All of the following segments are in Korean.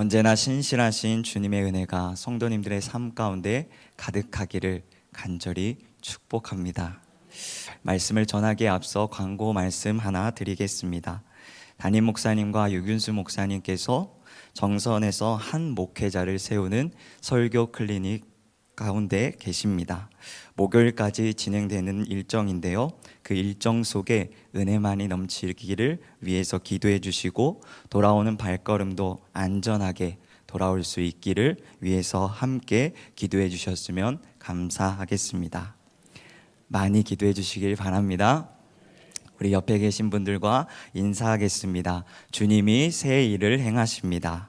언제나 신실하신 주님의 은혜가 성도님들의 삶 가운데 가득하기를 간절히 축복합니다. 말씀을 전하기에 앞서 광고 말씀 하나 드리겠습니다. 담임 목사님과 유균수 목사님께서 정선에서 한 목회자를 세우는 설교 클리닉 가운데 계십니다. 목요일까지 진행되는 일정인데요. 그 일정 속에 은혜만이 넘치기를 위해서 기도해 주시고 돌아오는 발걸음도 안전하게 돌아올 수 있기를 위해서 함께 기도해 주셨으면 감사하겠습니다. 많이 기도해 주시길 바랍니다. 우리 옆에 계신 분들과 인사하겠습니다. 주님이 새 일을 행하십니다.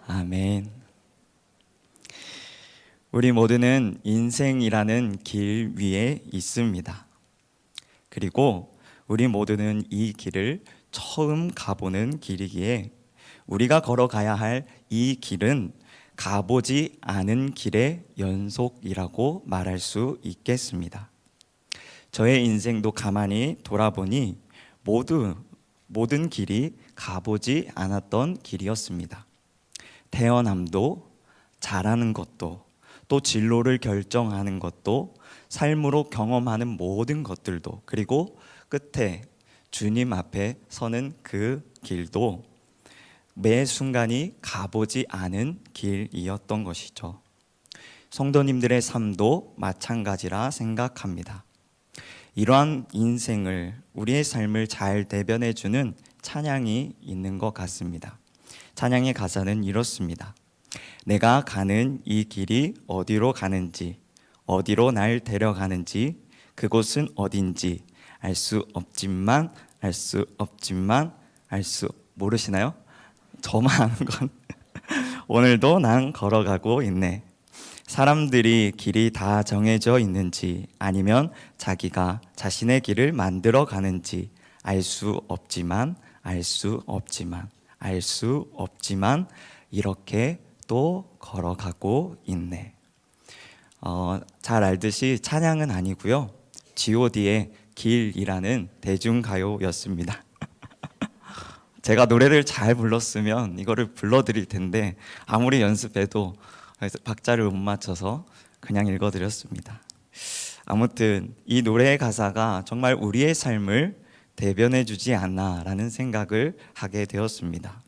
아멘. 우리 모두는 인생이라는 길 위에 있습니다. 그리고 우리 모두는 이 길을 처음 가보는 길이기에 우리가 걸어가야 할 이 길은 가보지 않은 길의 연속이라고 말할 수 있겠습니다. 저의 인생도 가만히 돌아보니 모든 길이 가보지 않았던 길이었습니다. 태어남도, 자라는 것도, 또 진로를 결정하는 것도, 삶으로 경험하는 모든 것들도, 그리고 끝에 주님 앞에 서는 그 길도 매 순간이 가보지 않은 길이었던 것이죠. 성도님들의 삶도 마찬가지라 생각합니다. 이러한 인생을, 우리의 삶을 잘 대변해주는 찬양이 있는 것 같습니다. 찬양의 가사는 이렇습니다. 내가 가는 이 길이 어디로 가는지, 어디로 날 데려가는지, 그곳은 어딘지 알 수 없지만 모르시나요? 저만 아는 건 오늘도 난 걸어가고 있네. 사람들이 길이 다 정해져 있는지 아니면 자기가 자신의 길을 만들어 가는지 알 수 없지만 이렇게 또 걸어가고 있네. 잘 알듯이 찬양은 아니고요. G.O.D의 길이라는 대중가요였습니다. 제가 노래를 잘 불렀으면 이거를 불러드릴 텐데 아무리 연습해도 박자를 못 맞춰서 그냥 읽어드렸습니다. 아무튼 이 노래의 가사가 정말 우리의 삶을 대변해주지 않나라는 생각을 하게 되었습니다.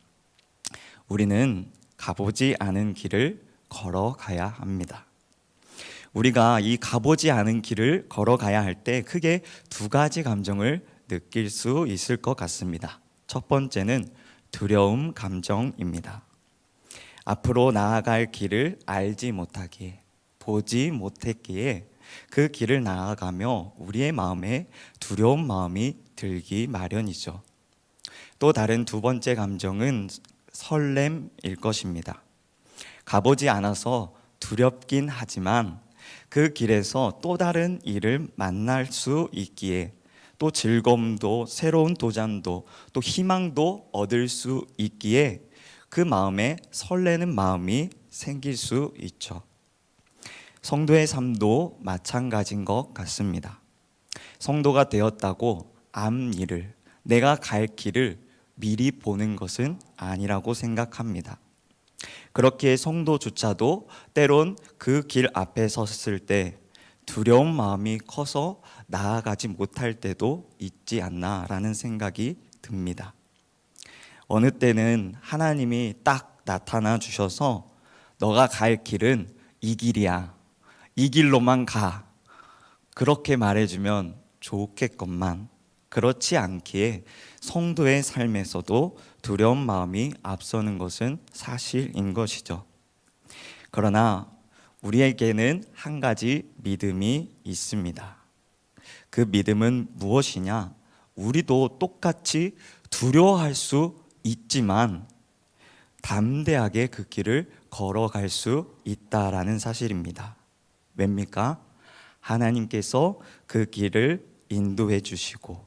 우리는 가보지 않은 길을 걸어가야 합니다. 우리가 이 가보지 않은 길을 걸어가야 할 때 크게 두 가지 감정을 느낄 수 있을 것 같습니다. 첫 번째는 두려움 감정입니다. 앞으로 나아갈 길을 알지 못하기에, 보지 못했기에 그 길을 나아가며 우리의 마음에 두려운 마음이 들기 마련이죠. 또 다른 두 번째 감정은 설렘일 것입니다. 가보지 않아서 두렵긴 하지만 그 길에서 또 다른 일을 만날 수 있기에 또 즐거움도, 새로운 도전도, 또 희망도 얻을 수 있기에 그 마음에 설레는 마음이 생길 수 있죠. 성도의 삶도 마찬가지인 것 같습니다. 성도가 되었다고 앞 일을, 내가 갈 길을 미리 보는 것은 아니라고 생각합니다. 그렇기에 성도조차도 때론 그 길 앞에 섰을 때 두려운 마음이 커서 나아가지 못할 때도 있지 않나라는 생각이 듭니다. 어느 때는 하나님이 딱 나타나 주셔서 너가 갈 길은 이 길이야, 이 길로만 가, 그렇게 말해주면 좋겠건만 그렇지 않기에 성도의 삶에서도 두려운 마음이 앞서는 것은 사실인 것이죠. 그러나 우리에게는 한 가지 믿음이 있습니다. 그 믿음은 무엇이냐? 우리도 똑같이 두려워할 수 있지만 담대하게 그 길을 걸어갈 수 있다라는 사실입니다. 왜입니까? 하나님께서 그 길을 인도해 주시고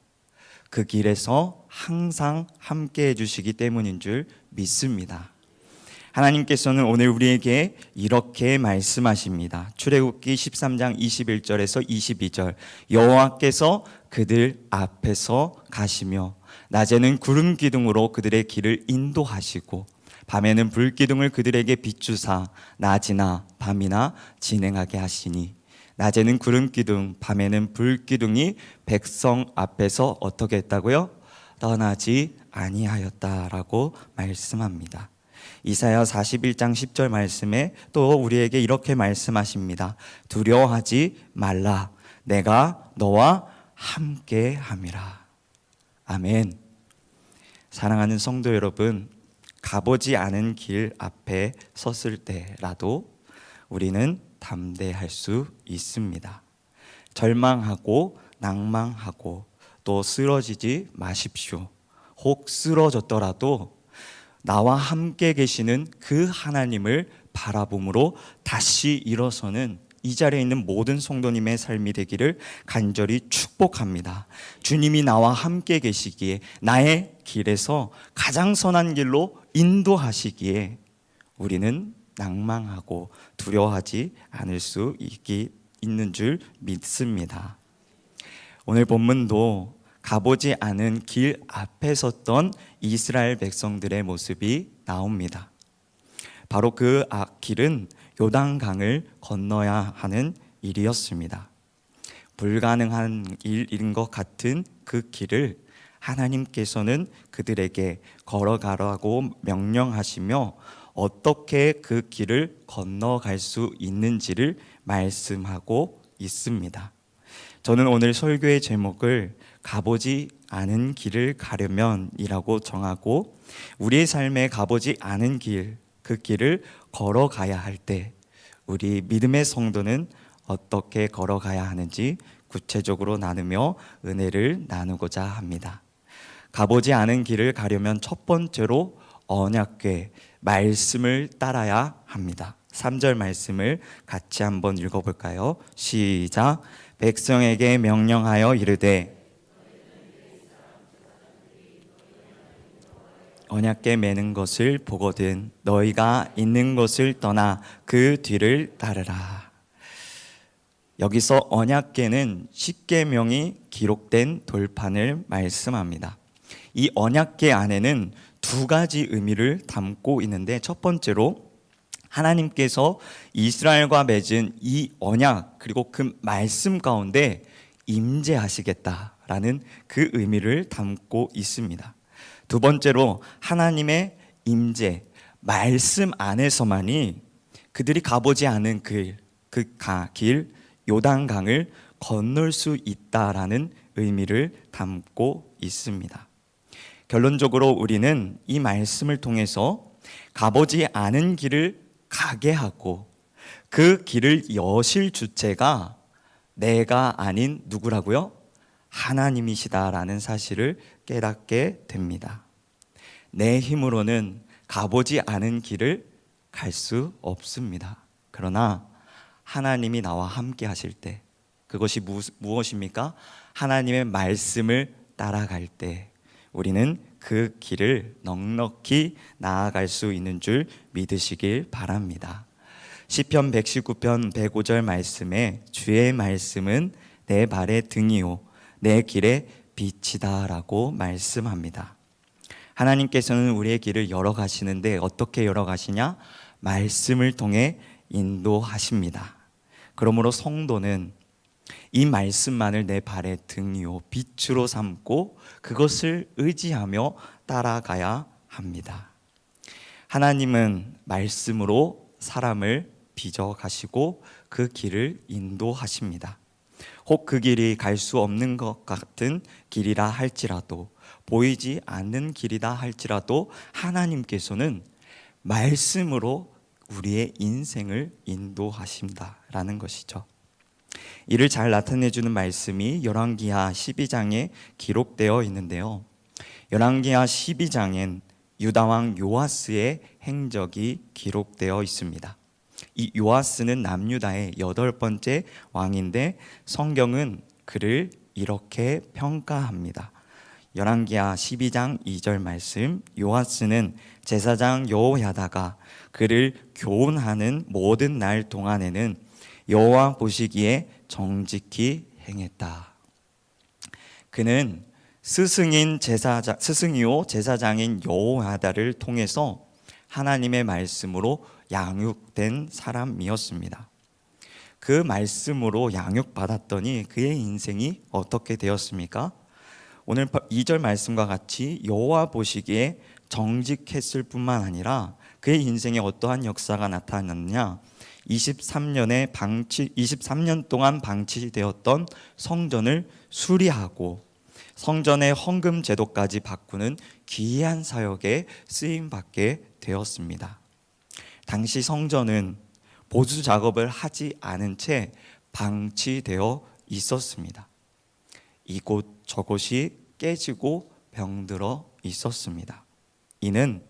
그 길에서 항상 함께 해주시기 때문인 줄 믿습니다. 하나님께서는 오늘 우리에게 이렇게 말씀하십니다. 출애굽기 13장 21절에서 22절, 여호와께서 그들 앞에서 가시며 낮에는 구름 기둥으로 그들의 길을 인도하시고 밤에는 불 기둥을 그들에게 비추사 낮이나 밤이나 진행하게 하시니 낮에는 구름 기둥, 밤에는 불 기둥이 백성 앞에서 어떻게 했다고요? 떠나지 아니하였다라고 말씀합니다. 이사야 41장 10절 말씀에 또 우리에게 이렇게 말씀하십니다. 두려워하지 말라. 내가 너와 함께 함이라. 아멘. 사랑하는 성도 여러분, 가보지 않은 길 앞에 섰을 때라도 우리는 담대할 수 있습니다. 절망하고 낭망하고 또 쓰러지지 마십시오. 혹 쓰러졌더라도 나와 함께 계시는 그 하나님을 바라봄으로 다시 일어서는 이 자리에 있는 모든 성도님의 삶이 되기를 간절히 축복합니다. 주님이 나와 함께 계시기에 나의 길에서 가장 선한 길로 인도하시기에 우리는 낭망하고 두려워하지 않을 수 있는 줄 믿습니다. 오늘 본문도 가보지 않은 길 앞에 섰던 이스라엘 백성들의 모습이 나옵니다. 바로 그 길은 요단강을 건너야 하는 일이었습니다. 불가능한 일인 것 같은 그 길을 하나님께서는 그들에게 걸어가라고 명령하시며 어떻게 그 길을 건너갈 수 있는지를 말씀하고 있습니다. 저는 오늘 설교의 제목을 가보지 않은 길을 가려면이라고 정하고 우리의 삶에 가보지 않은 길, 그 길을 걸어가야 할 때 우리 믿음의 성도는 어떻게 걸어가야 하는지 구체적으로 나누며 은혜를 나누고자 합니다. 가보지 않은 길을 가려면 첫 번째로 언약궤 말씀을 따라야 합니다. 3절 말씀을 같이 한번 읽어볼까요? 시작. 백성에게 명령하여 이르되 언약궤 매는 것을 보거든 너희가 있는 곳을 떠나 그 뒤를 따르라. 여기서 언약궤는 십계명이 기록된 돌판을 말씀합니다. 이 언약궤 안에는 두 가지 의미를 담고 있는데 첫 번째로 하나님께서 이스라엘과 맺은 이 언약 그리고 그 말씀 가운데 임재하시겠다라는 그 의미를 담고 있습니다. 두 번째로 하나님의 임재, 말씀 안에서만이 그들이 가보지 않은 길, 길 요단강을 건널 수 있다라는 의미를 담고 있습니다. 결론적으로 우리는 이 말씀을 통해서 가보지 않은 길을 가게 하고 그 길을 여실 주체가 내가 아닌 누구라고요? 하나님이시다라는 사실을 깨닫게 됩니다. 내 힘으로는 가보지 않은 길을 갈 수 없습니다. 그러나 하나님이 나와 함께 하실 때 그것이 무엇입니까? 하나님의 말씀을 따라갈 때 우리는 그 길을 넉넉히 나아갈 수 있는 줄 믿으시길 바랍니다. 시편 119편 105절 말씀에 주의 말씀은 내 발의 등이요 내 길의 빛이다라고 말씀합니다. 하나님께서는 우리의 길을 열어가시는데 어떻게 열어가시냐? 말씀을 통해 인도하십니다. 그러므로 성도는 이 말씀만을 내 발의 등이요 빛으로 삼고 그것을 의지하며 따라가야 합니다. 하나님은 말씀으로 사람을 빚어가시고 그 길을 인도하십니다. 혹 그 길이 갈 수 없는 것 같은 길이라 할지라도 보이지 않는 길이다 할지라도 하나님께서는 말씀으로 우리의 인생을 인도하신다라는 것이죠. 이를 잘 나타내주는 말씀이 열왕기하 12장에 기록되어 있는데요. 열왕기하 12장엔 유다왕 요아스의 행적이 기록되어 있습니다. 이 요아스는 남유다의 8번째 왕인데 성경은 그를 이렇게 평가합니다. 열왕기하 12장 2절 말씀, 요아스는 제사장 여호야다가 그를 교훈하는 모든 날 동안에는 여호와 보시기에 정직히 행했다. 그는 스승이요 제사장인 여호야다를 통해서 하나님의 말씀으로 양육된 사람이었습니다. 그 말씀으로 양육받았더니 그의 인생이 어떻게 되었습니까? 오늘 2절 말씀과 같이 여호와 보시기에 정직했을 뿐만 아니라 그의 인생에 어떠한 역사가 나타났느냐? 23년 동안 방치되었던 성전을 수리하고 성전의 헌금 제도까지 바꾸는 기이한 사역에 쓰임 받게 되었습니다. 당시 성전은 보수 작업을 하지 않은 채 방치되어 있었습니다. 이곳 저곳이 깨지고 병들어 있었습니다. 이는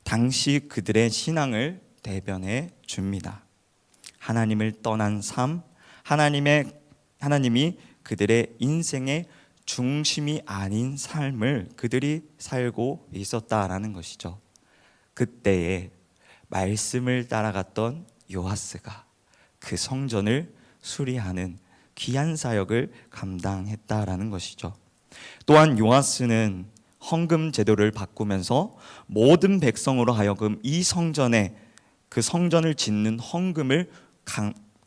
당시 그들의 신앙을 대변해 줍니다. 하나님을 떠난 삶, 하나님이 그들의 인생의 중심이 아닌 삶을 그들이 살고 있었다라는 것이죠. 그때에 말씀을 따라갔던 요아스가 그 성전을 수리하는 귀한 사역을 감당했다라는 것이죠. 또한 요아스는 헌금 제도를 바꾸면서 모든 백성으로 하여금 이 성전에 그 성전을 짓는 헌금을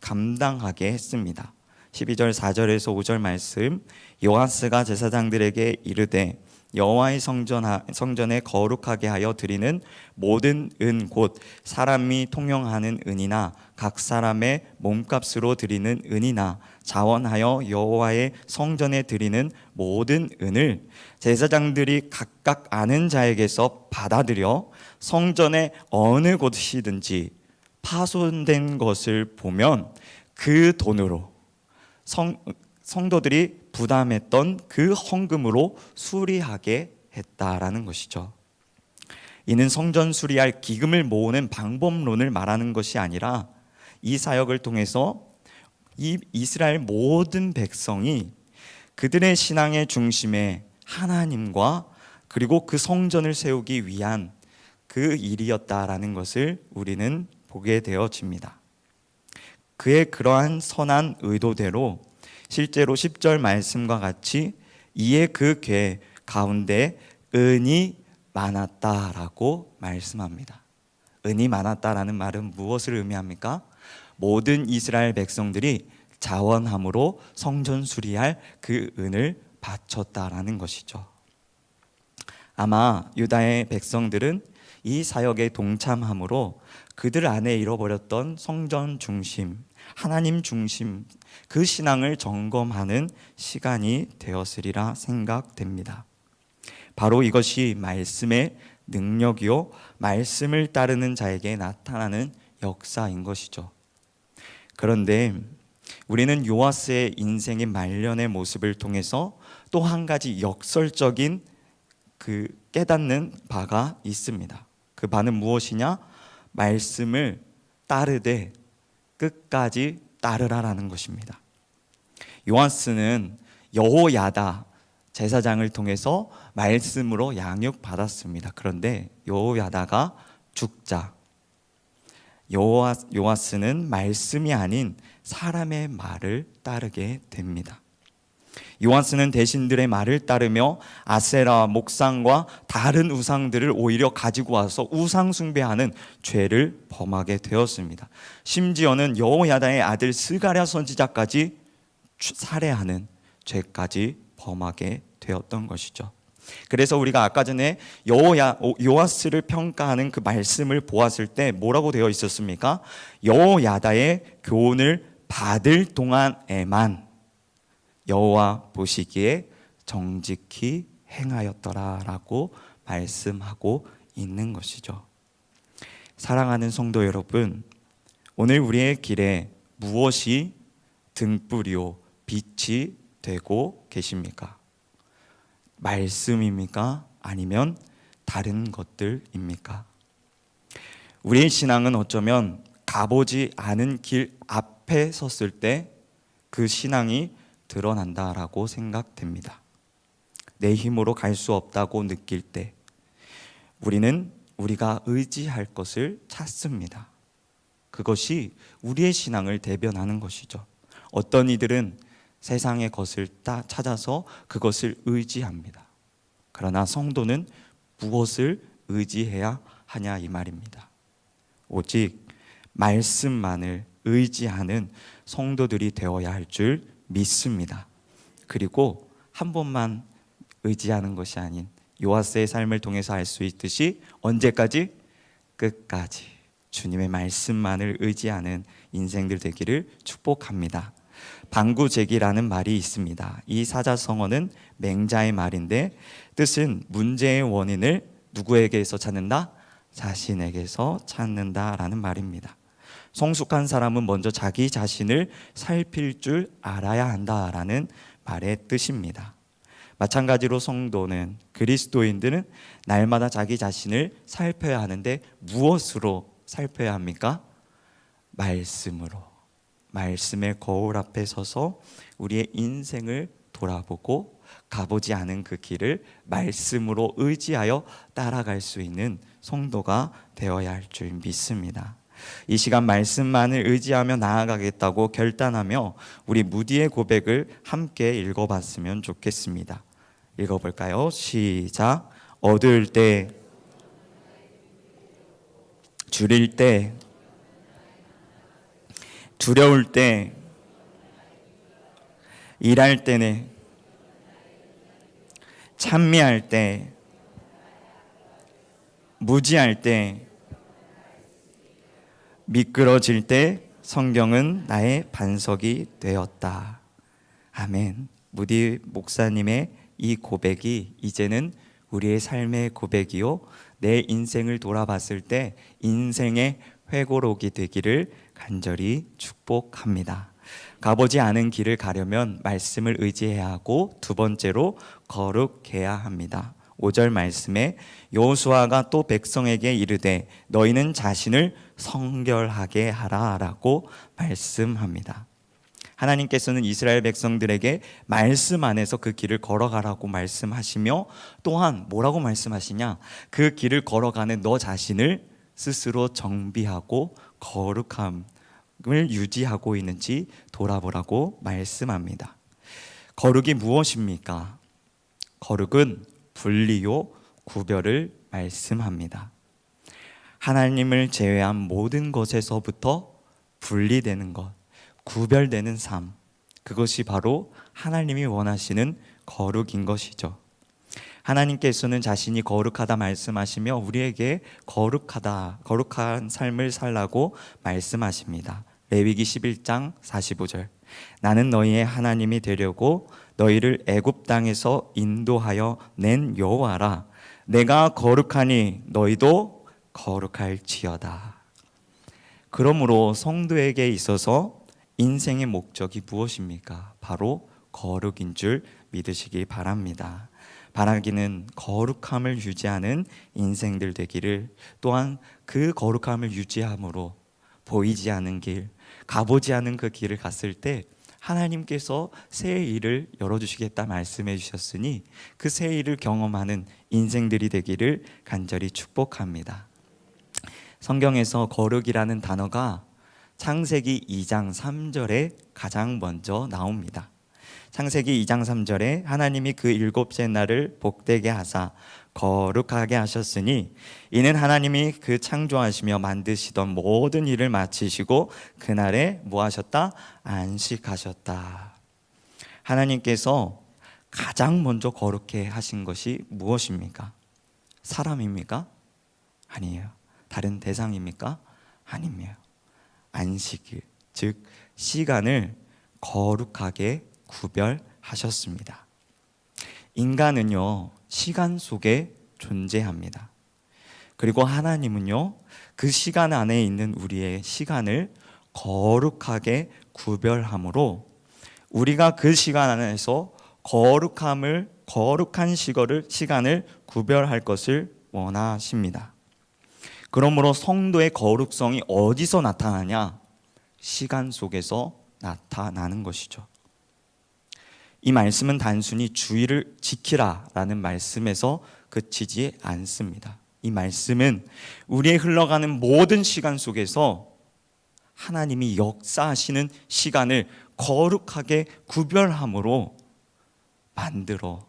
감당하게 했습니다. 12절 4절에서 5절 말씀, 요아스가 제사장들에게 이르되 여호와의 성전에 거룩하게 하여 드리는 모든 은 곧 사람이 통용하는 은이나 각 사람의 몸값으로 드리는 은이나 자원하여 여호와의 성전에 드리는 모든 은을 제사장들이 각각 아는 자에게서 받아들여 성전의 어느 곳이든지 파손된 것을 보면 그 돈으로 성도들이 부담했던 그 헌금으로 수리하게 했다라는 것이죠. 이는 성전 수리할 기금을 모으는 방법론을 말하는 것이 아니라 이 사역을 통해서 이 이스라엘 모든 백성이 그들의 신앙의 중심에 하나님과 그리고 그 성전을 세우기 위한 그 일이었다라는 것을 우리는 보게 되어집니다. 그의 그러한 선한 의도대로 실제로 10절 말씀과 같이 이에 그 궤 가운데 은이 많았다라고 말씀합니다. 은이 많았다라는 말은 무엇을 의미합니까? 모든 이스라엘 백성들이 자원함으로 성전 수리할 그 은을 바쳤다라는 것이죠. 아마 유다의 백성들은 이 사역에 동참함으로 그들 안에 잃어버렸던 성전 중심, 하나님 중심, 그 신앙을 점검하는 시간이 되었으리라 생각됩니다. 바로 이것이 말씀의 능력이요, 말씀을 따르는 자에게 나타나는 역사인 것이죠. 그런데 우리는 요아스의 인생의 말년의 모습을 통해서 또 한 가지 역설적인 그 깨닫는 바가 있습니다. 그 바는 무엇이냐? 말씀을 따르되 끝까지 따르라라는 것입니다. 요아스는 여호야다 제사장을 통해서 말씀으로 양육받았습니다. 그런데 여호야다가 죽자 요아스는 말씀이 아닌 사람의 말을 따르게 됩니다. 요아스는 대신들의 말을 따르며 아세라 목상과 다른 우상들을 오히려 가지고 와서 우상 숭배하는 죄를 범하게 되었습니다. 심지어는 여호야다의 아들 스가랴 선지자까지 살해하는 죄까지 범하게 되었던 것이죠. 그래서 우리가 아까 전에 요아스를 평가하는 그 말씀을 보았을 때 뭐라고 되어 있었습니까? 여호야다의 교훈을 받을 동안에만 여호와 보시기에 정직히 행하였더라라고 말씀하고 있는 것이죠. 사랑하는 성도 여러분, 오늘 우리의 길에 무엇이 등불이요 빛이 되고 계십니까? 말씀입니까? 아니면 다른 것들입니까? 우리의 신앙은 어쩌면 가보지 않은 길 앞에 섰을 때 그 신앙이 드러난다라고 생각됩니다. 내 힘으로 갈 수 없다고 느낄 때 우리는 우리가 의지할 것을 찾습니다. 그것이 우리의 신앙을 대변하는 것이죠. 어떤 이들은 세상의 것을 찾아서 그것을 의지합니다. 그러나 성도는 무엇을 의지해야 하냐 이 말입니다. 오직 말씀만을 의지하는 성도들이 되어야 할 줄 믿습니다. 그리고 한 번만 의지하는 것이 아닌 요아스의 삶을 통해서 알 수 있듯이 언제까지? 끝까지 주님의 말씀만을 의지하는 인생들 되기를 축복합니다. 방구제기라는 말이 있습니다. 이 사자성어는 맹자의 말인데 뜻은 문제의 원인을 누구에게서 찾는다? 자신에게서 찾는다라는 말입니다. 성숙한 사람은 먼저 자기 자신을 살필 줄 알아야 한다라는 말의 뜻입니다. 마찬가지로 성도는, 그리스도인들은 날마다 자기 자신을 살펴야 하는데 무엇으로 살펴야 합니까? 말씀으로. 말씀의 거울 앞에 서서 우리의 인생을 돌아보고 가보지 않은 그 길을 말씀으로 의지하여 따라갈 수 있는 성도가 되어야 할 줄 믿습니다. 이 시간 말씀만을 의지하며 나아가겠다고 결단하며 우리 무디의 고백을 함께 읽어봤으면 좋겠습니다. 읽어볼까요? 시작. 얻을 때, 줄일 때, 두려울 때, 일할 때네, 찬미할 때, 무지할 때, 미끄러질 때 성경은 나의 반석이 되었다. 아멘. 무디 목사님의 이 고백이 이제는 우리의 삶의 고백이요, 내 인생을 돌아봤을 때 인생의 회고록이 되기를 간절히 축복합니다. 가보지 않은 길을 가려면 말씀을 의지해야 하고, 두 번째로 거룩해야 합니다. 5절 말씀에 여호수아가 또 백성에게 이르되 너희는 자신을 성결하게 하라 라고 말씀합니다. 하나님께서는 이스라엘 백성들에게 말씀 안에서 그 길을 걸어가라고 말씀하시며, 또한 뭐라고 말씀하시냐? 그 길을 걸어가는 너 자신을 스스로 정비하고 거룩함을 유지하고 있는지 돌아보라고 말씀합니다. 거룩이 무엇입니까? 거룩은 분리요, 구별을 말씀합니다. 하나님을 제외한 모든 것에서부터 분리되는 것, 구별되는 삶, 그것이 바로 하나님이 원하시는 거룩인 것이죠. 하나님께서는 자신이 거룩하다 말씀하시며 우리에게 거룩한 삶을 살라고 말씀하십니다. 레위기 11장 45절. 나는 너희의 하나님이 되려고 너희를 애굽 땅에서 인도하여 낸 여호와라. 내가 거룩하니 너희도 거룩할지어다. 그러므로 성도에게 있어서 인생의 목적이 무엇입니까? 바로 거룩인 줄 믿으시기 바랍니다. 바라기는 거룩함을 유지하는 인생들 되기를, 또한 그 거룩함을 유지함으로 보이지 않은 길, 가보지 않은 그 길을 갔을 때 하나님께서 새 일을 열어주시겠다 말씀해 주셨으니 그 새 일을 경험하는 인생들이 되기를 간절히 축복합니다. 성경에서 거룩이라는 단어가 창세기 2장 3절에 가장 먼저 나옵니다. 창세기 2장 3절에 하나님이 그 일곱째 날을 복되게 하사 거룩하게 하셨으니 이는 하나님이 그 창조하시며 만드시던 모든 일을 마치시고 그날에 뭐 하셨다? 안식하셨다. 하나님께서 가장 먼저 거룩해 하신 것이 무엇입니까? 사람입니까? 아니에요. 다른 대상입니까? 아닙니다. 안식일, 즉 시간을 거룩하게 구별하셨습니다. 인간은요, 시간 속에 존재합니다. 그리고 하나님은요, 그 시간 안에 있는 우리의 시간을 거룩하게 구별함으로 우리가 그 시간 안에서 거룩한 시간을 구별할 것을 원하십니다. 그러므로 성도의 거룩성이 어디서 나타나냐? 시간 속에서 나타나는 것이죠. 이 말씀은 단순히 주의를 지키라라는 말씀에서 그치지 않습니다. 이 말씀은 우리의 흘러가는 모든 시간 속에서 하나님이 역사하시는 시간을 거룩하게 구별함으로 만들어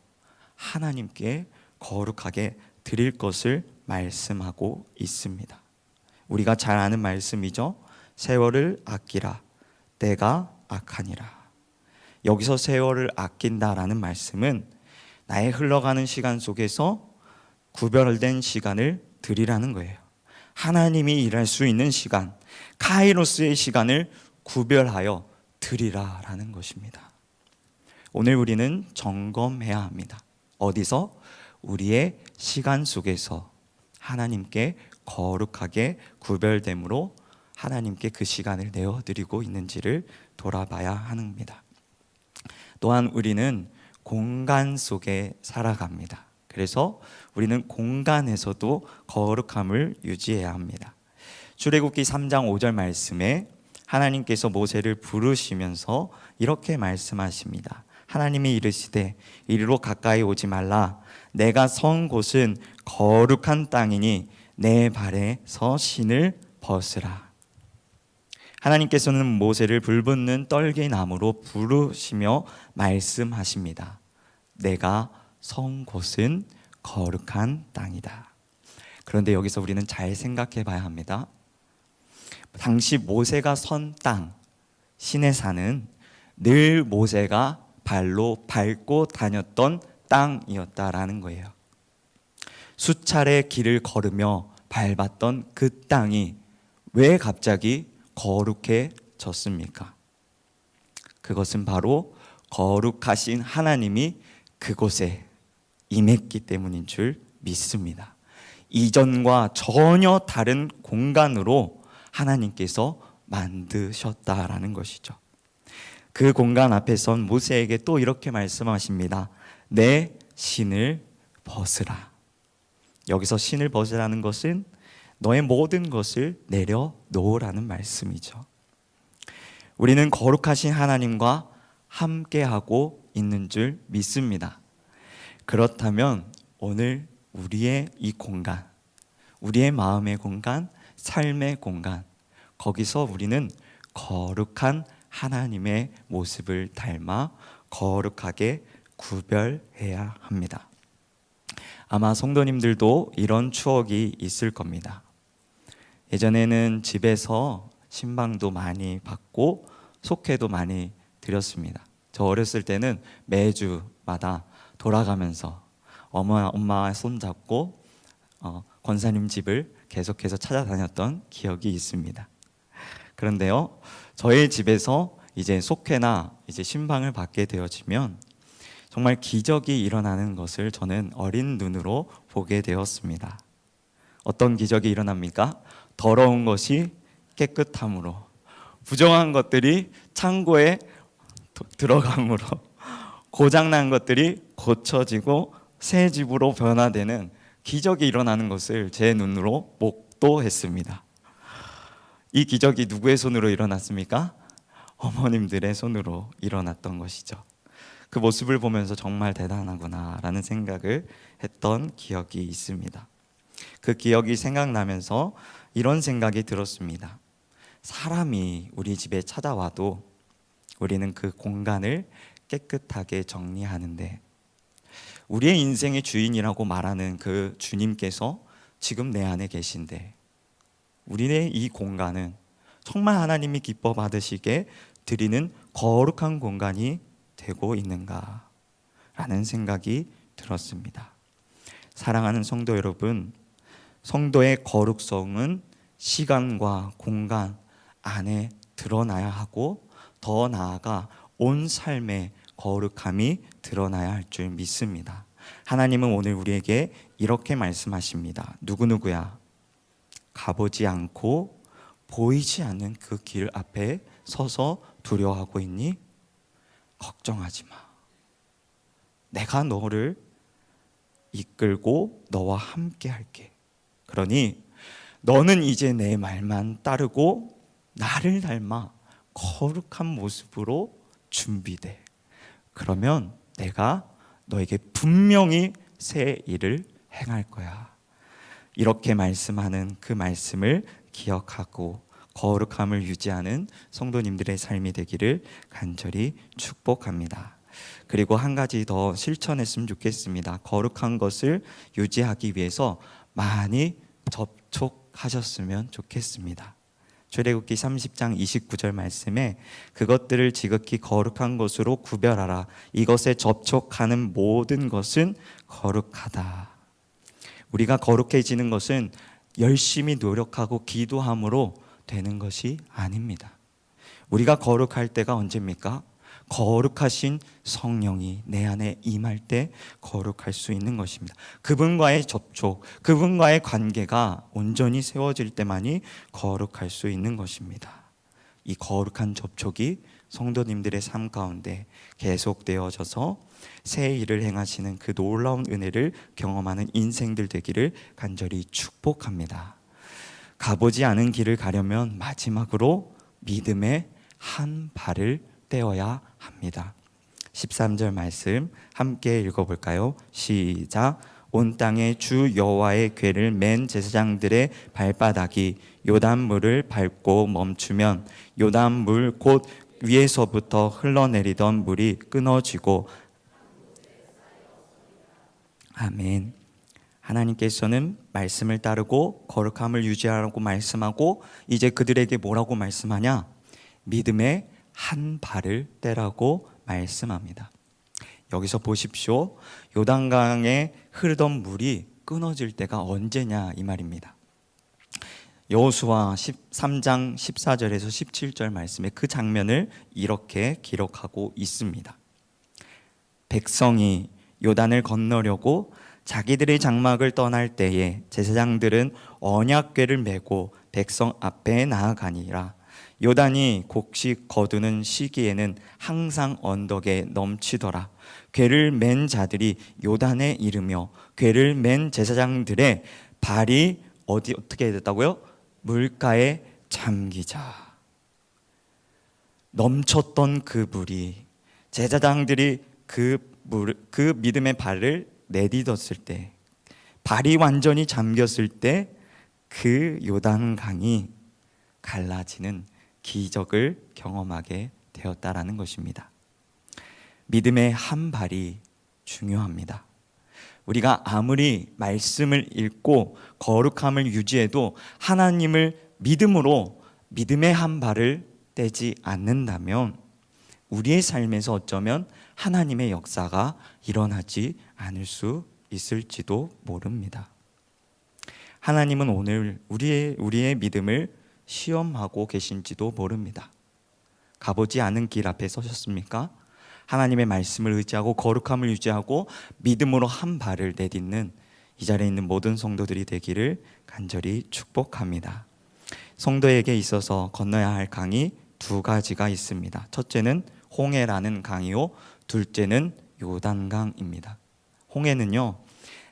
하나님께 거룩하게 드릴 것을 말씀하고 있습니다. 우리가 잘 아는 말씀이죠. 세월을 아끼라, 때가 악하니라. 여기서 세월을 아낀다라는 말씀은 나의 흘러가는 시간 속에서 구별된 시간을 드리라는 거예요. 하나님이 일할 수 있는 시간, 카이로스의 시간을 구별하여 드리라라는 것입니다. 오늘 우리는 점검해야 합니다. 어디서? 우리의 시간 속에서 하나님께 거룩하게 구별됨으로 하나님께 그 시간을 내어드리고 있는지를 돌아봐야 합니다. 또한 우리는 공간 속에 살아갑니다. 그래서 우리는 공간에서도 거룩함을 유지해야 합니다. 출애굽기 3장 5절 말씀에 하나님께서 모세를 부르시면서 이렇게 말씀하십니다. 하나님이 이르시되 이리로 가까이 오지 말라. 내가 선 곳은 거룩한 땅이니 내 발에서 신을 벗으라. 하나님께서는 모세를 불붙는 떨기나무로 부르시며 말씀하십니다. 내가 선 곳은 거룩한 땅이다. 그런데 여기서 우리는 잘 생각해 봐야 합니다. 당시 모세가 선 땅, 시내산은 늘 모세가 발로 밟고 다녔던 땅이었다라는 거예요. 수차례 길을 걸으며 밟았던 그 땅이 왜 갑자기 거룩해졌습니까? 그것은 바로 거룩하신 하나님이 그곳에 임했기 때문인 줄 믿습니다. 이전과 전혀 다른 공간으로 하나님께서 만드셨다라는 것이죠. 그 공간 앞에 선 모세에게 또 이렇게 말씀하십니다. 내 신을 벗으라. 여기서 신을 벗으라는 것은 너의 모든 것을 내려놓으라는 말씀이죠. 우리는 거룩하신 하나님과 함께하고 있는 줄 믿습니다. 그렇다면 오늘 우리의 이 공간, 우리의 마음의 공간, 삶의 공간, 거기서 우리는 거룩한 하나님의 모습을 닮아 거룩하게 구별해야 합니다. 아마 성도님들도 이런 추억이 있을 겁니다. 예전에는 집에서 신방도 많이 받고 속회도 많이 드렸습니다. 저 어렸을 때는 매주마다 돌아가면서 엄마 손잡고 권사님 집을 계속해서 찾아다녔던 기억이 있습니다. 그런데요, 저희 집에서 이제 속회나 이제 신방을 받게 되어지면 정말 기적이 일어나는 것을 저는 어린 눈으로 보게 되었습니다. 어떤 기적이 일어납니까? 더러운 것이 깨끗함으로, 부정한 것들이 창고에 들어감으로, 고장난 것들이 고쳐지고 새 집으로 변화되는 기적이 일어나는 것을 제 눈으로 목도했습니다. 이 기적이 누구의 손으로 일어났습니까? 어머님들의 손으로 일어났던 것이죠. 그 모습을 보면서 정말 대단하구나라는 생각을 했던 기억이 있습니다. 그 기억이 생각나면서 이런 생각이 들었습니다. 사람이 우리 집에 찾아와도 우리는 그 공간을 깨끗하게 정리하는데 우리의 인생의 주인이라고 말하는 그 주님께서 지금 내 안에 계신데 우리의 이 공간은 정말 하나님이 기뻐 받으시게 드리는 거룩한 공간이 되고 있는가 라는 생각이 들었습니다. 사랑하는 성도 여러분, 성도의 거룩성은 시간과 공간 안에 드러나야 하고 더 나아가 온 삶의 거룩함이 드러나야 할 줄 믿습니다. 하나님은 오늘 우리에게 이렇게 말씀하십니다. 누구누구야, 가보지 않고 보이지 않는 그 길 앞에 서서 두려워하고 있니? 걱정하지 마. 내가 너를 이끌고 너와 함께 할게. 그러니 너는 이제 내 말만 따르고 나를 닮아 거룩한 모습으로 준비돼. 그러면 내가 너에게 분명히 새 일을 행할 거야. 이렇게 말씀하는 그 말씀을 기억하고 거룩함을 유지하는 성도님들의 삶이 되기를 간절히 축복합니다. 그리고 한 가지 더 실천했으면 좋겠습니다. 거룩한 것을 유지하기 위해서 많이 접촉하셨으면 좋겠습니다. 출애굽기 30장 29절 말씀에 그것들을 지극히 거룩한 것으로 구별하라. 이것에 접촉하는 모든 것은 거룩하다. 우리가 거룩해지는 것은 열심히 노력하고 기도함으로 되는 것이 아닙니다. 우리가 거룩할 때가 언제입니까? 거룩하신 성령이 내 안에 임할 때 거룩할 수 있는 것입니다. 그분과의 접촉, 그분과의 관계가 온전히 세워질 때만이 거룩할 수 있는 것입니다. 이 거룩한 접촉이 성도님들의 삶 가운데 계속되어져서 새 일을 행하시는 그 놀라운 은혜를 경험하는 인생들 되기를 간절히 축복합니다. 가보지 않은 길을 가려면 마지막으로 믿음의 한 발을 떼어야 합니다. 13절 말씀 함께 읽어볼까요? 시작. 온 땅에 주 여호와의 궤를 맨 제사장들의 발바닥이 요단물을 밟고 멈추면 요단물 곧 위에서부터 흘러내리던 물이 끊어지고. 아멘. 하나님께서는 말씀을 따르고 거룩함을 유지하라고 말씀하고 이제 그들에게 뭐라고 말씀하냐? 믿음의 한 발을 떼라고 말씀합니다. 여기서 보십시오. 요단강에 흐르던 물이 끊어질 때가 언제냐 이 말입니다. 여호수아 13장 14절에서 17절 말씀에 그 장면을 이렇게 기록하고 있습니다. 백성이 요단을 건너려고 자기들의 장막을 떠날 때에 제사장들은 언약궤를 메고 백성 앞에 나아가니라. 요단이 곡식 거두는 시기에는 항상 언덕에 넘치더라. 궤를 맨 자들이 요단에 이르며 궤를 맨 제사장들의 발이 어떻게 됐다고요? 물가에 잠기자. 넘쳤던 그 물이 제사장들이 그 믿음의 발을 내딛었을 때, 발이 완전히 잠겼을 때 그 요단강이 갈라지는 기적을 경험하게 되었다라는 것입니다. 믿음의 한 발이 중요합니다. 우리가 아무리 말씀을 읽고 거룩함을 유지해도 하나님을 믿음으로 믿음의 한 발을 떼지 않는다면 우리의 삶에서 어쩌면 하나님의 역사가 일어나지 않을 수 있을지도 모릅니다. 하나님은 오늘 우리의 믿음을 시험하고 계신지도 모릅니다. 가보지 않은 길 앞에 서셨습니까? 하나님의 말씀을 의지하고 거룩함을 유지하고 믿음으로 한 발을 내딛는 이 자리에 있는 모든 성도들이 되기를 간절히 축복합니다. 성도에게 있어서 건너야 할 강이 두 가지가 있습니다. 첫째는 홍해라는 강이요, 둘째는 요단강입니다. 홍해는요,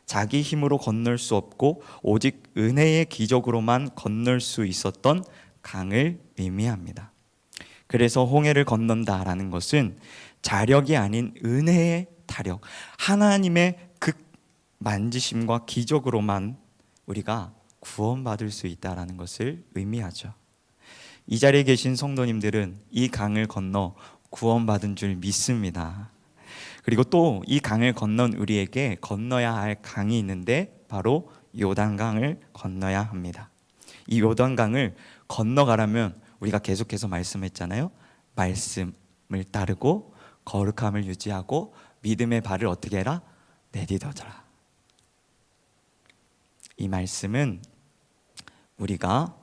자기 힘으로 건널 수 없고 오직 은혜의 기적으로만 건널 수 있었던 강을 의미합니다. 그래서 홍해를 건넌다라는 것은 자력이 아닌 은혜의 타력, 하나님의 극 만지심과 기적으로만 우리가 구원받을 수 있다라는 것을 의미하죠. 이 자리에 계신 성도님들은 이 강을 건너 구원받은 줄 믿습니다. 그리고 또 이 강을 건넌 우리에게 건너야 할 강이 있는데 바로 요단강을 건너야 합니다. 이 요단강을 건너가려면 우리가 계속해서 말씀했잖아요. 말씀을 따르고 거룩함을 유지하고 믿음의 발을 어떻게 해라? 내딛어라. 이 말씀은 우리가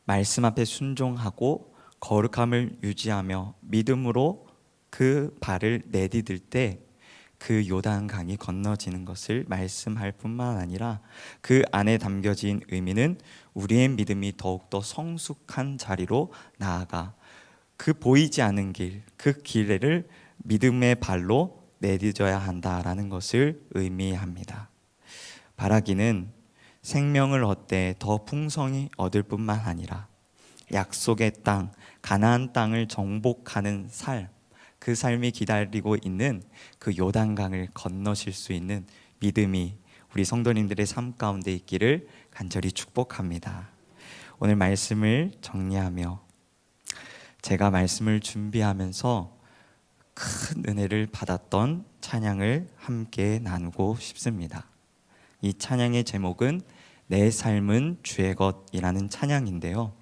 말씀 앞에 순종하고 거룩함을 유지하며 믿음으로 그 발을 내디딜 때 그 요단강이 건너지는 것을 말씀할 뿐만 아니라 그 안에 담겨진 의미는 우리의 믿음이 더욱더 성숙한 자리로 나아가 그 보이지 않는 길, 그 길을 믿음의 발로 내딛어야 한다라는 것을 의미합니다. 바라기는 생명을 얻되 더 풍성히 얻을 뿐만 아니라 약속의 땅, 가나안 땅을 정복하는 삶, 그 삶이 기다리고 있는 그 요단강을 건너실 수 있는 믿음이 우리 성도님들의 삶 가운데 있기를 간절히 축복합니다. 오늘 말씀을 정리하며 제가 말씀을 준비하면서 큰 은혜를 받았던 찬양을 함께 나누고 싶습니다. 이 찬양의 제목은 내 삶은 주의 것이라는 찬양인데요,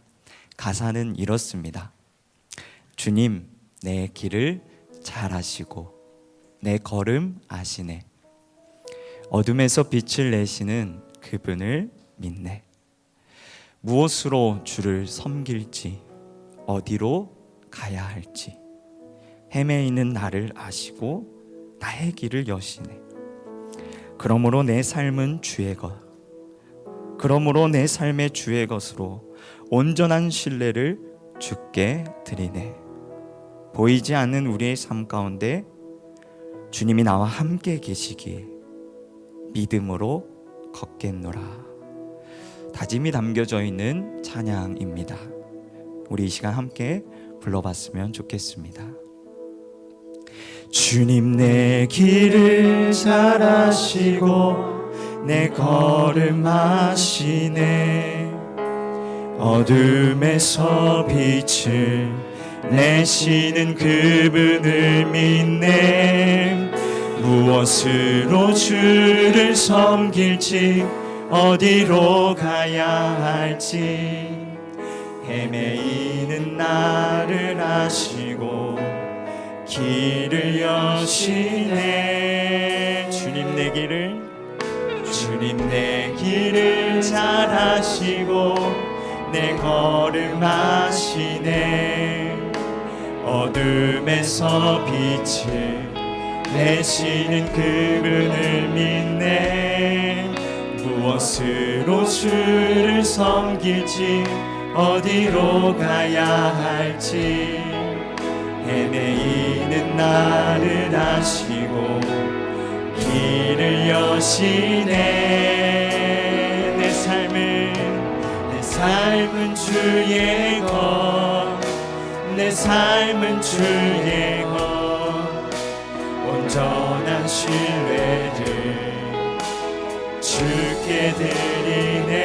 가사는 이렇습니다. 주님, 내 길을 잘 아시고 내 걸음 아시네. 어둠에서 빛을 내시는 그분을 믿네. 무엇으로 주를 섬길지, 어디로 가야 할지 헤매이는 나를 아시고 나의 길을 여시네. 그러므로 내 삶은 주의 것, 그러므로 내 삶의 주의 것으로 온전한 신뢰를 주께 드리네. 보이지 않는 우리의 삶 가운데 주님이 나와 함께 계시기에 믿음으로 걷겠노라. 다짐이 담겨져 있는 찬양입니다. 우리 이 시간 함께 불러봤으면 좋겠습니다. 주님, 내 길을 잘 아시고 내 걸음 아시네. 어둠에서 빛을 내시는 그분을 믿네. 무엇으로 주를 섬길지, 어디로 가야 할지 헤매이는 나를 아시고 길을 여시네. 주님, 내 길을 잘 아시고 내 걸음 아시네. 어둠에서 빛을 내시는 그분을 믿네. 무엇으로 주를 섬길지, 어디로 가야 할지 헤매이는 나를 아시고 길을 여시네. 내 삶은 주의 것, 내 삶은 주의 것, 온전한 신뢰를 주께 드리네.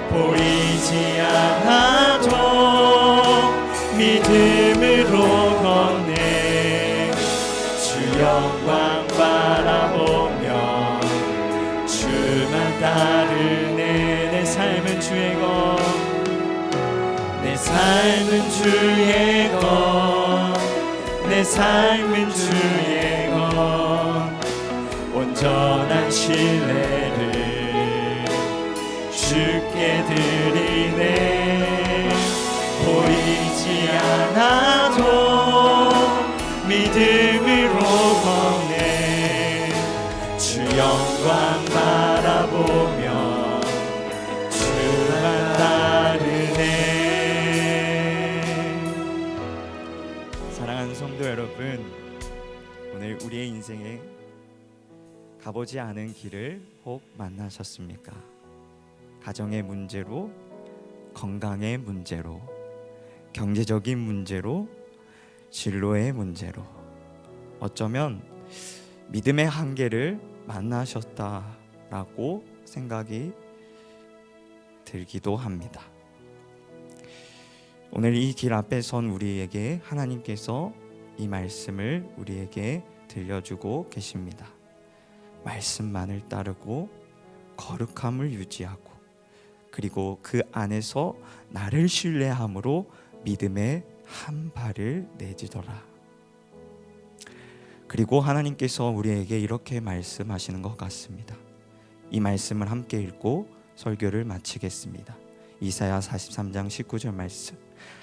보이지 않아도 믿음으로 걷네. 주 영광 바라보며 주만 따르네. 내 삶은 주의 것, 내 삶은 주의 것, 내 삶은 주의 것, 온전한 신뢰를 주께 드리네. 보이지 않아도 믿음으로 걷네. 주 영광 바라보며 주만 따르네. 사랑하는 성도 여러분, 오늘 우리의 인생에 가보지 않은 길을 혹 만나셨습니까? 가정의 문제로, 건강의 문제로, 경제적인 문제로, 진로의 문제로, 어쩌면 믿음의 한계를 만나셨다라고 생각이 들기도 합니다. 오늘 이 길 앞에 선 우리에게 하나님께서 이 말씀을 우리에게 들려주고 계십니다. 말씀만을 따르고 거룩함을 유지하고, 그리고 그 안에서 나를 신뢰함으로 믿음의 한 발을 내딛어라. 그리고 하나님께서 우리에게 이렇게 말씀하시는 것 같습니다. 이 말씀을 함께 읽고 설교를 마치겠습니다. 이사야 43장 19절 말씀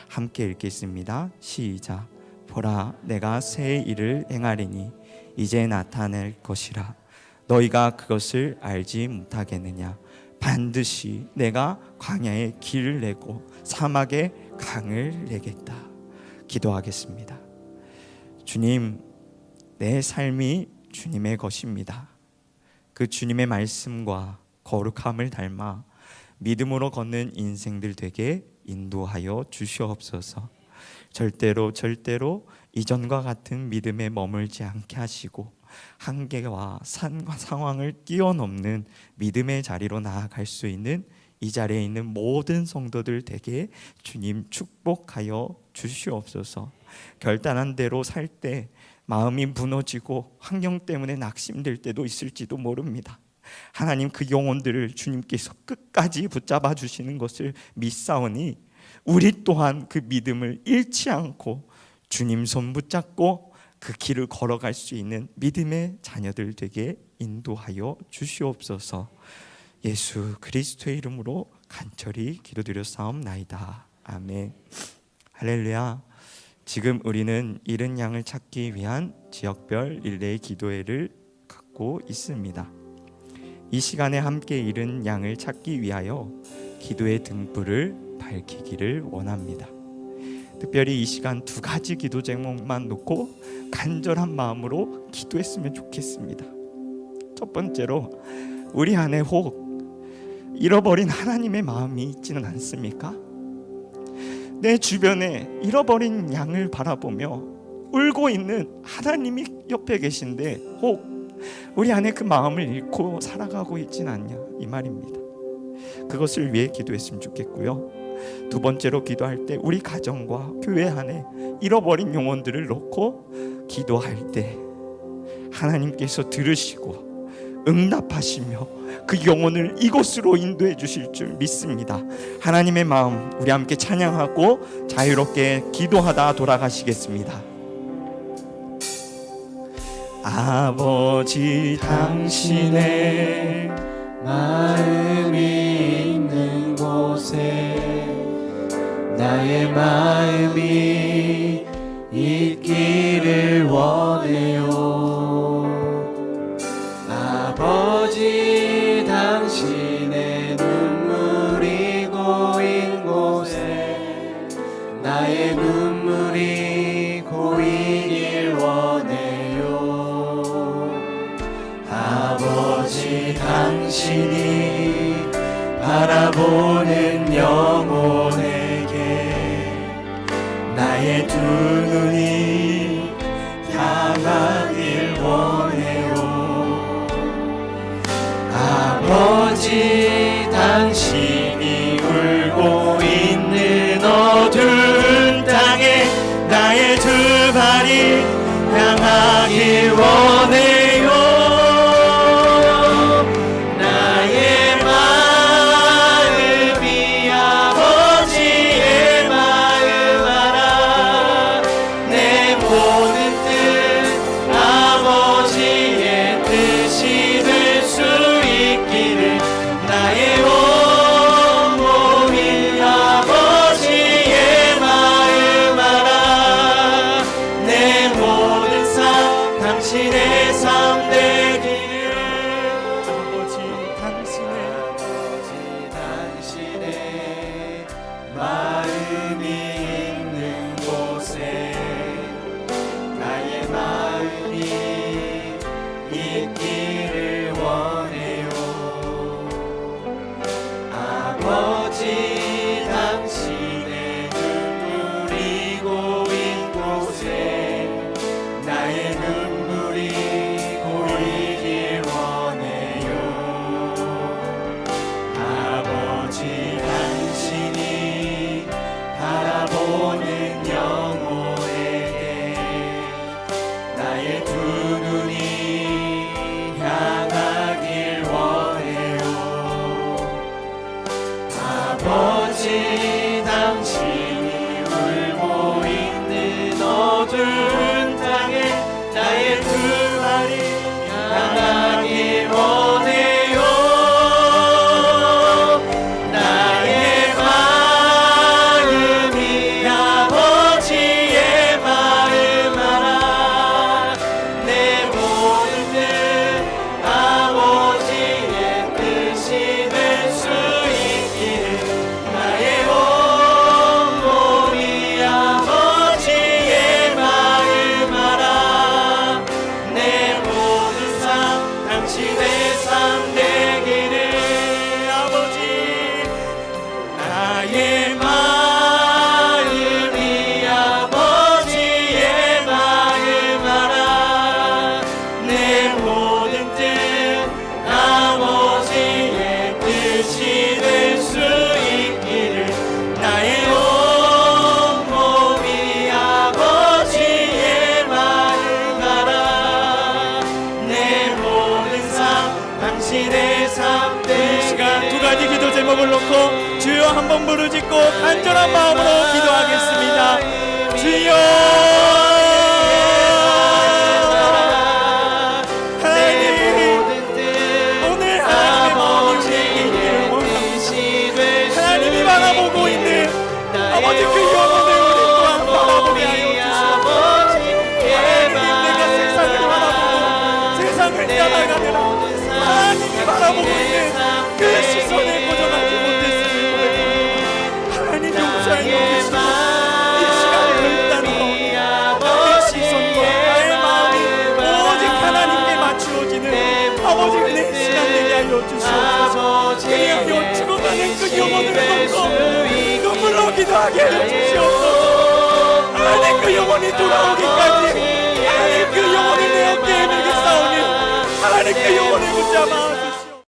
함께 읽겠습니다. 시작. 보라, 내가 새 일을 행하리니 이제 나타낼 것이라. 너희가 그것을 알지 못하겠느냐? 반드시 내가 광야에 길을 내고 사막에 강을 내겠다. 기도하겠습니다. 주님, 내 삶이 주님의 것입니다. 그 주님의 말씀과 거룩함을 닮아 믿음으로 걷는 인생들 되게 인도하여 주시옵소서. 절대로 이전과 같은 믿음에 머물지 않게 하시고 한계와 상황을 뛰어넘는 믿음의 자리로 나아갈 수 있는 이 자리에 있는 모든 성도들 되게 주님 축복하여 주시옵소서. 결단한 대로 살 때 마음이 무너지고 환경 때문에 낙심될 때도 있을지도 모릅니다. 하나님, 그 영혼들을 주님께서 끝까지 붙잡아 주시는 것을 믿사오니 우리 또한 그 믿음을 잃지 않고 주님 손 붙잡고 그 길을 걸어갈 수 있는 믿음의 자녀들 되게 인도하여 주시옵소서. 예수 그리스도의 이름으로 간절히 기도드렸사옵나이다. 아멘. 할렐루야. 지금 우리는 잃은 양을 찾기 위한 지역별 릴레이 기도회를 갖고 있습니다. 이 시간에 함께 잃은 양을 찾기 위하여 기도의 등불을 밝히기를 원합니다. 특별히 이 시간 두 가지 기도 제목만 놓고 간절한 마음으로 기도했으면 좋겠습니다. 첫 번째로, 우리 안에 혹 잃어버린 하나님의 마음이 있지는 않습니까? 내 주변에 잃어버린 양을 바라보며 울고 있는 하나님이 옆에 계신데 혹 우리 안에 그 마음을 잃고 살아가고 있진 않냐, 이 말입니다. 그것을 위해 기도했으면 좋겠고요. 두 번째로, 기도할 때 우리 가정과 교회 안에 잃어버린 영혼들을 놓고 기도할 때 하나님께서 들으시고 응답하시며 그 영혼을 이곳으로 인도해 주실 줄 믿습니다. 하나님의 마음, 우리 함께 찬양하고 자유롭게 기도하다 돌아가시겠습니다. 아버지, 당신의 마음이 있는 곳에 나의 마음이 있기를 원해요. 아버지, 당신의 눈물이 고인 곳에 나의 눈물이 고이길 원해요. 아버지, 당신이 바라보는 영혼에게 나의 두 눈이 향하길 원해요. 아버지, 당신이 울고 있는 어두운 땅에 나의 두 발이 향하길 원해요. 나의 마음이 아버지의 마음 알아. 내 모든 뜻 아버지의 뜻이 될 수 있기를 나의 온몸이 아버지의 마음 알아. 내 모든 삶 당신의 삶 되기를. 아버지, 당신의 마음이 있는 곳에 나의 마음이 있기를 원해요. 아버지, 당신의 눈물이 고인 곳에 나의 눈물이 고이길 원해요. 아버지, 당신이 바라보는 영혼에게 나의 두 눈이 향하길 원해요. 아버지, 당신이 울고 있는 어두운 땅에 나의 두 발이 향하길 원해요. 나의 마음이 아버지의 마음 알아. 내 모든 뜻 아버지의 뜻이 될 수 있기를 주여 한번 부르짖고 간절한 마음으로 기도하겠습니다. 주여 바라보고 있는 아버지 그 영혼을 우리 또한 바라보게 하여 주시옵소서. 하나님이 내가 세상을 바라보고 세상을 따라가느라 하나님이 바라보고 있는 그 시선을 고정하지 못했음을 고백합니다. 하나님 용서해 주시고 이 시간 결단으로 나의 시선과 나의 마음이 오직 하나님께 맞추어지는 아버지 내 시간 되게 하여 주시옵소서. 그리하여 죽어가는 그 영혼을 놓고 눈물로 기도하게 하여 주시옵소서. 하나님 그 영혼이 돌아오기까지 하나님 그 영혼을 내 어깨에 메게 싸우니 하나님 그 영혼을 붙잡아 주시옵소서.